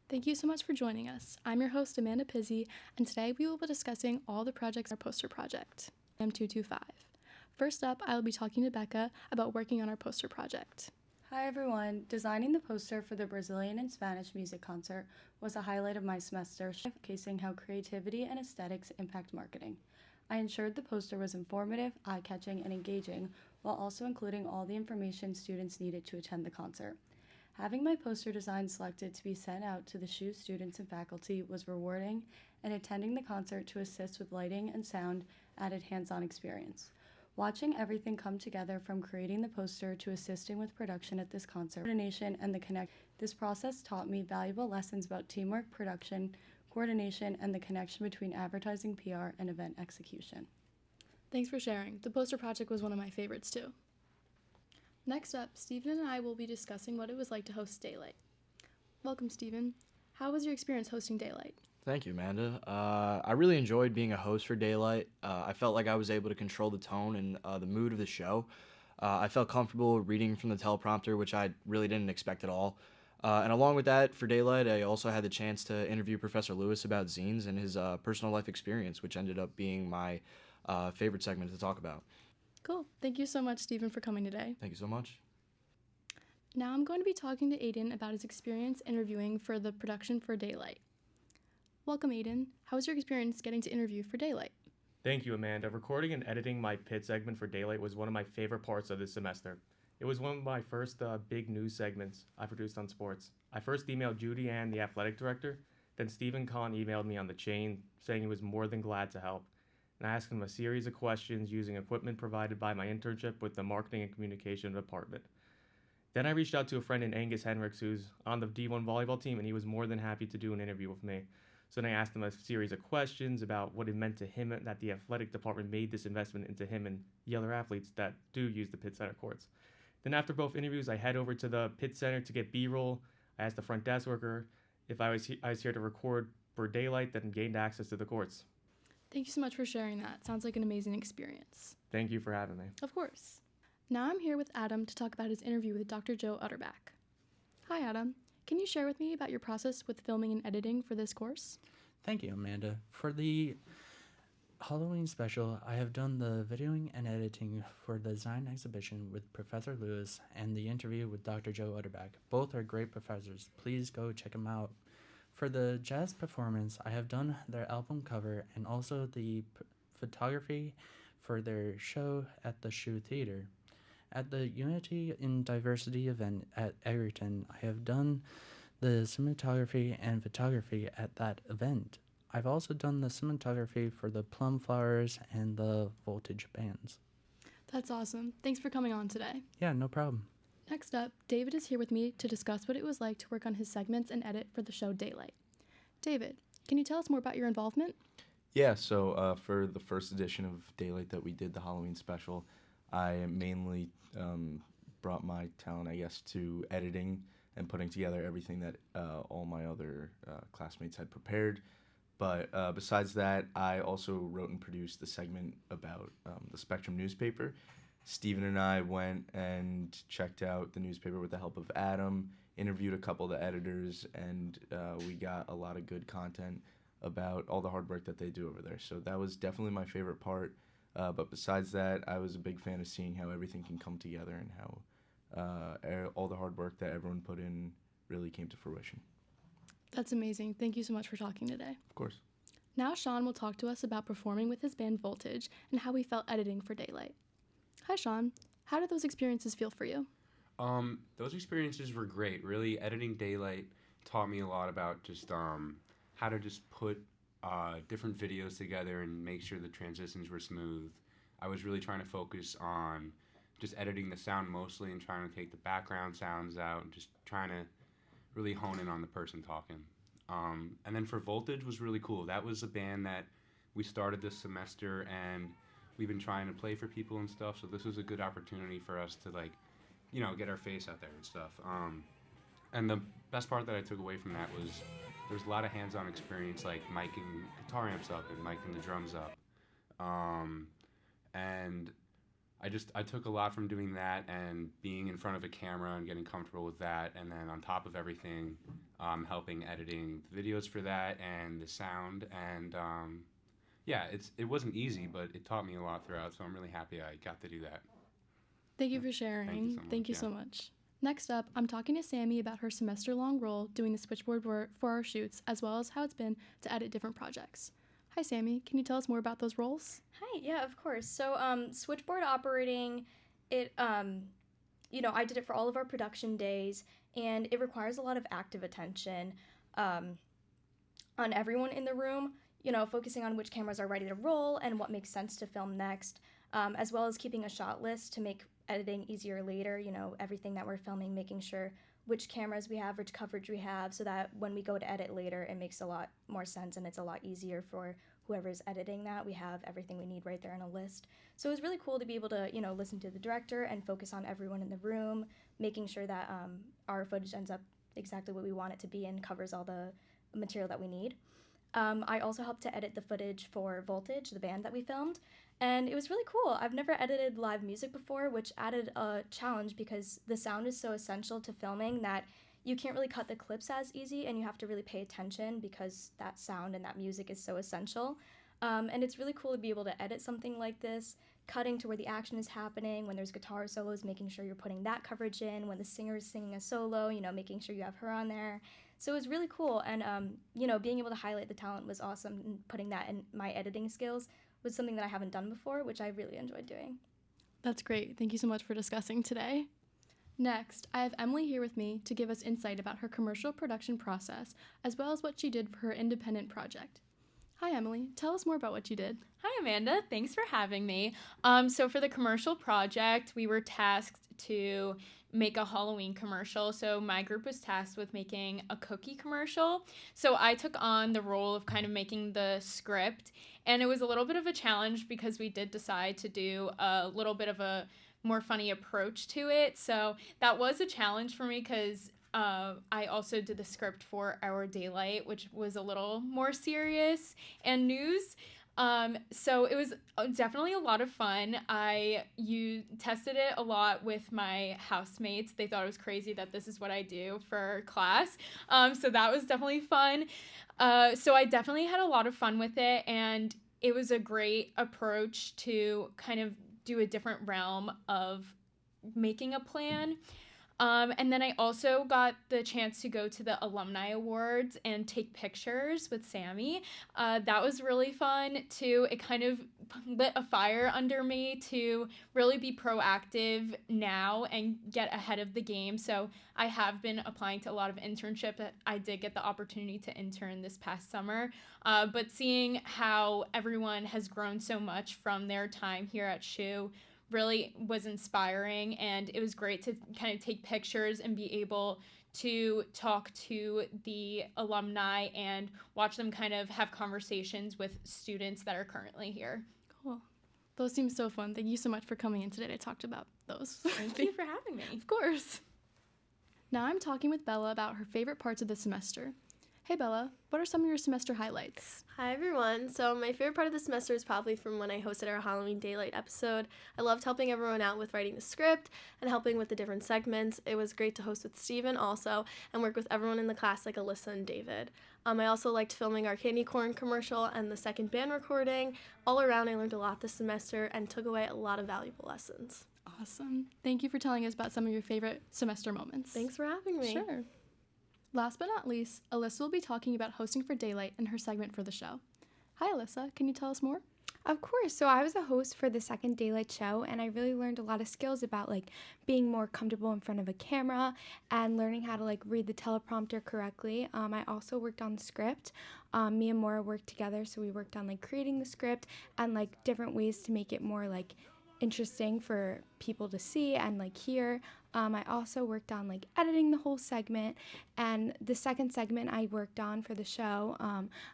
Thank you so much for joining us. I'm your host, Amanda Pizzi, and today we will be discussing all the projects in our poster project, CM225. First up, I will be talking to Becca about working on our poster project. Hi everyone. Designing the poster for the Brazilian and Spanish music concert was a highlight of my semester, showcasing how creativity and aesthetics impact marketing. I ensured the poster was informative, eye-catching, and engaging, while also including all the information students needed to attend the concert. Having my poster design selected to be sent out to the SHU students and faculty was rewarding, and attending the concert to assist with lighting and sound added hands-on experience. Watching everything come together from creating the poster to assisting with production at this concert, coordination and this process taught me valuable lessons about teamwork, production, coordination, and the connection between advertising, PR, and event execution. Thanks for sharing. The poster project was one of my favorites too. Next up, Stephen and I will be discussing what it was like to host Daylight. Welcome, Stephen. How was your experience hosting Daylight? Thank you, Amanda. I really enjoyed being a host for Daylight. I felt like I was able to control the tone and the mood of the show. I felt comfortable reading from the teleprompter, which I really didn't expect at all. And along with that, for Daylight, I also had the chance to interview Professor Lewis about zines and his personal life experience, which ended up being my favorite segment to talk about. Cool. Thank you so much, Stephen, for coming today. Thank you so much. Now I'm going to be talking to Aiden about his experience interviewing for the production for Daylight. Welcome, Aiden. How was your experience getting to interview for Daylight? Thank you, Amanda. Recording and editing my pit segment for Daylight was one of my favorite parts of this semester. It was one of my first big news segments I produced on sports. I first emailed Judy Ann, the athletic director, then Stephen Kahn emailed me on the chain saying he was more than glad to help. And I asked him a series of questions using equipment provided by my internship with the marketing and communication department. Then I reached out to a friend in Angus Henricks who's on the D1 volleyball team, and he was more than happy to do an interview with me. So then I asked him a series of questions about what it meant to him that the athletic department made this investment into him and the other athletes that do use the Pitt Center courts. Then after both interviews, I head over to the Pitt Center to get B-roll. I asked the front desk worker if I was here to record for Daylight, then gained access to the courts. Thank you so much for sharing that. Sounds like an amazing experience. Thank you for having me. Of course. Now I'm here with Adam to talk about his interview with Dr. Joe Utterback. Hi, Adam. Can you share with me about your process with filming and editing for this course? Thank you, Amanda. For the Halloween special, I have done the videoing and editing for the design exhibition with Professor Lewis and the interview with Dr. Joe Utterback. Both are great professors. Please go check them out. For the jazz performance, I have done their album cover and also the photography for their show at the SHU Theater. At the Unity in Diversity event at Egerton, I have done the cinematography and photography at that event. I've also done the cinematography for the Plum Flowers and the Voltage bands. That's awesome. Thanks for coming on today. Yeah, no problem. Next up, David is here with me to discuss what it was like to work on his segments and edit for the show Daylight. David, can you tell us more about your involvement? Yeah, so for the first edition of Daylight that we did, the Halloween special, I mainly brought my talent, I guess, to editing and putting together everything that all my other classmates had prepared. But besides that, I also wrote and produced the segment about the Spectrum newspaper. Stephen and I went and checked out the newspaper with the help of Adam, interviewed a couple of the editors, and we got a lot of good content about all the hard work that they do over there. So that was definitely my favorite part. But besides that, I was a big fan of seeing how everything can come together and how all the hard work that everyone put in really came to fruition. That's amazing. Thank you so much for talking today. Of course. Now Sean will talk to us about performing with his band Voltage and how he felt editing for Daylight. Hi, Sean. How did those experiences feel for you? Those experiences were great. Really, editing Daylight taught me a lot about just how to just put different videos together and make sure the transitions were smooth. I was really trying to focus on just editing the sound mostly and trying to take the background sounds out and just trying to really hone in on the person talking. And then for Voltage was really cool. That was a band that we started this semester and we've been trying to play for people and stuff, so this was a good opportunity for us to get our face out there and stuff. And the best part that I took away from that was there was a lot of hands-on experience, like miking guitar amps up and miking the drums up. And I took a lot from doing that and being in front of a camera and getting comfortable with that, and then on top of everything, helping editing the videos for that and the sound, and yeah, it wasn't easy, but it taught me a lot throughout, so I'm really happy I got to do that. Thank you for sharing. Thank you so much, so yeah. much. Next up, I'm talking to Sammy about her semester-long role doing the switchboard work for our shoots, as well as how it's been to edit different projects. Hi, Sammy. Can you tell us more about those roles? Hi, yeah, of course. So, switchboard operating, it, I did it for all of our production days, and it requires a lot of active attention on everyone in the room, focusing on which cameras are ready to roll and what makes sense to film next, as well as keeping a shot list to make editing easier later, everything that we're filming, making sure which cameras we have, which coverage we have, so that when we go to edit later, it makes a lot more sense and it's a lot easier for whoever's editing that. We have everything we need right there on a list. So it was really cool to be able to, listen to the director and focus on everyone in the room, making sure that our footage ends up exactly what we want it to be and covers all the material that we need. I also helped to edit the footage for Voltage, the band that we filmed, and it was really cool. I've never edited live music before, which added a challenge because the sound is so essential to filming that you can't really cut the clips as easy, and you have to really pay attention because that sound and that music is so essential. And it's really cool to be able to edit something like this, cutting to where the action is happening, when there's guitar solos, making sure you're putting that coverage in, when the singer is singing a solo, making sure you have her on there. So it was really cool, and being able to highlight the talent was awesome, and putting that in my editing skills was something that I haven't done before, which I really enjoyed doing. That's great. Thank you so much for discussing today. Next, I have Emily here with me to give us insight about her commercial production process, as well as what she did for her independent project. Hi, Emily. Tell us more about what you did. Hi, Amanda. Thanks for having me. So for the commercial project, we were tasked to make a Halloween commercial. So my group was tasked with making a cookie commercial. So I took on the role of kind of making the script, and it was a little bit of a challenge because we did decide to do a little bit of a more funny approach to it. So that was a challenge for me because I also did the script for Our Daylight, which was a little more serious and news. So it was definitely a lot of fun. You tested it a lot with my housemates. They thought it was crazy that this is what I do for class. So that was definitely fun. So I definitely had a lot of fun with it, and it was a great approach to kind of do a different realm of making a plan. And then I also got the chance to go to the alumni awards and take pictures with Sammy. That was really fun too. It kind of lit a fire under me to really be proactive now and get ahead of the game. So I have been applying to a lot of internships. I did get the opportunity to intern this past summer. But seeing how everyone has grown so much from their time here at SHU really was inspiring, and it was great to kind of take pictures and be able to talk to the alumni and watch them kind of have conversations with students that are currently here. Cool. Those seem so fun. Thank you so much for coming in today to talk about those. Thank you for having me. Of course. Now I'm talking with Bella about her favorite parts of the semester. Hey Bella, what are some of your semester highlights? Hi everyone. So my favorite part of the semester is probably from when I hosted our Halloween Daylight episode. I loved helping everyone out with writing the script and helping with the different segments. It was great to host with Steven also and work with everyone in the class like Alyssa and David. I also liked filming our candy corn commercial and the second band recording. All around I learned a lot this semester and took away a lot of valuable lessons. Awesome. Thank you for telling us about some of your favorite semester moments. Thanks for having me. Sure. Last but not least, Alyssa will be talking about hosting for Daylight in her segment for the show. Hi, Alyssa. Can you tell us more? Of course. So I was a host for the second Daylight show, and I really learned a lot of skills about being more comfortable in front of a camera and learning how to read the teleprompter correctly. I also worked on the script. Me and Maura worked together, so we worked on creating the script and different ways to make it more interesting for people to see and hear. I also worked on editing the whole segment, and the second segment I worked on for the show,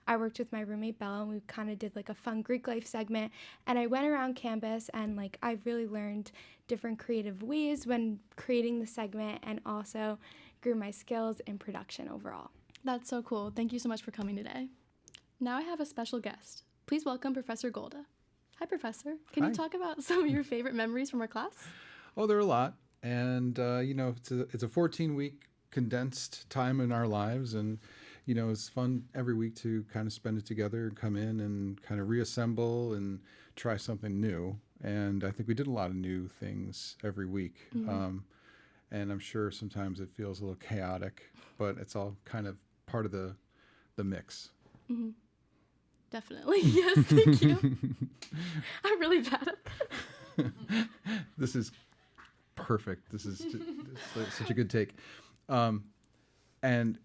I worked with my roommate Bella, and we kind of did a fun Greek life segment, and I went around campus and I really learned different creative ways when creating the segment and also grew my skills in production overall. That's so cool. Thank you so much for coming today. Now I have a special guest. Please welcome Professor Golda. Hi, Hi, Professor. Can Hi. you talk about some of your favorite memories from our class? Oh, there are a lot. And, it's a 14-week condensed time in our lives. And, it's fun every week to kind of spend it together and come in and kind of reassemble and try something new. And I think we did a lot of new things every week. And I'm sure sometimes it feels a little chaotic, but it's all kind of part of the mix. Definitely. Yes, thank you. I'm really bad at that. This is perfect. This is such a good take. And,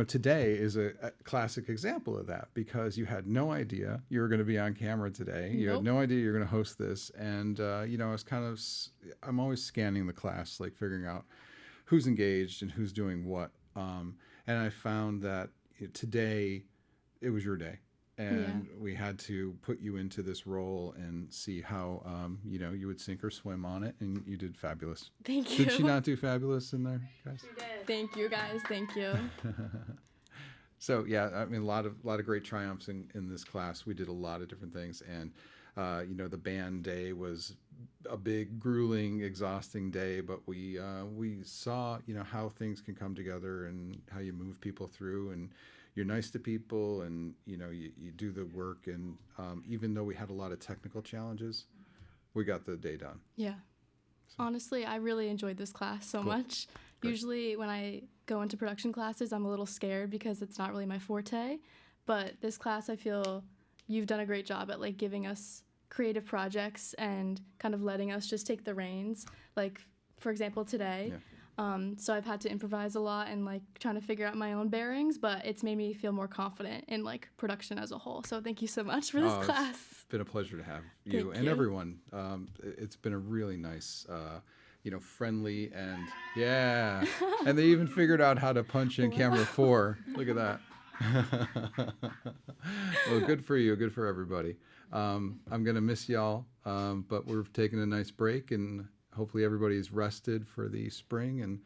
today is a classic example of that because you had no idea you were going to be on camera today. You had no idea you were going to host this. And, I'm always scanning the class, like figuring out who's engaged and who's doing what. And I found that today it was your day. And we had to put you into this role and see how, you would sink or swim on it. And you did fabulous. Thank you. Did she not do fabulous in there, guys? She did. Thank you, guys. Thank you. So, yeah, I mean, a lot of great triumphs in this class. We did a lot of different things. And, the band day was a big, grueling, exhausting day. But we saw, how things can come together and how you move people through. And you're nice to people and, you do the work. And even though we had a lot of technical challenges, we got the day done. Yeah. Honestly, I really enjoyed this class so much. Great. Usually when I go into production classes, I'm a little scared because it's not really my forte. But this class, I feel you've done a great job at like giving us creative projects and kind of letting us just take the reins. Like, for example, today. Yeah. So I've had to improvise a lot and like trying to figure out my own bearings, but it's made me feel more confident in like production as a whole. So thank you so much for this class. It's been a pleasure to have you Thank and you. everyone. It's been a really nice, friendly and yeah. And they even figured out how to punch in camera 4. Look at that. Well, good for you. Good for everybody. I'm going to miss y'all, but we're taking a nice break and hopefully everybody's rested for the spring and,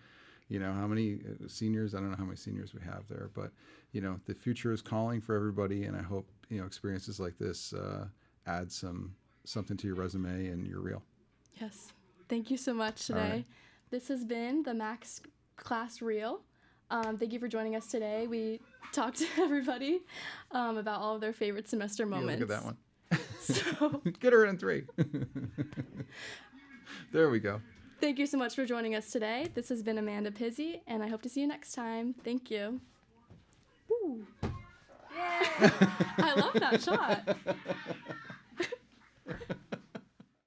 how many seniors, I don't know how many seniors we have there, but, the future is calling for everybody. And I hope, experiences like this add something to your resume and your reel. Yes. Thank you so much today. right. This has been the Max Class Reel. Thank you for joining us today. We talked to everybody about all of their favorite semester moments. Yeah, look at that one. So Get her in 3. There we go. thank you so much for joining us today. This has been Amanda Pizzi, and I hope to see you next time. Thank you. Woo. I love that shot.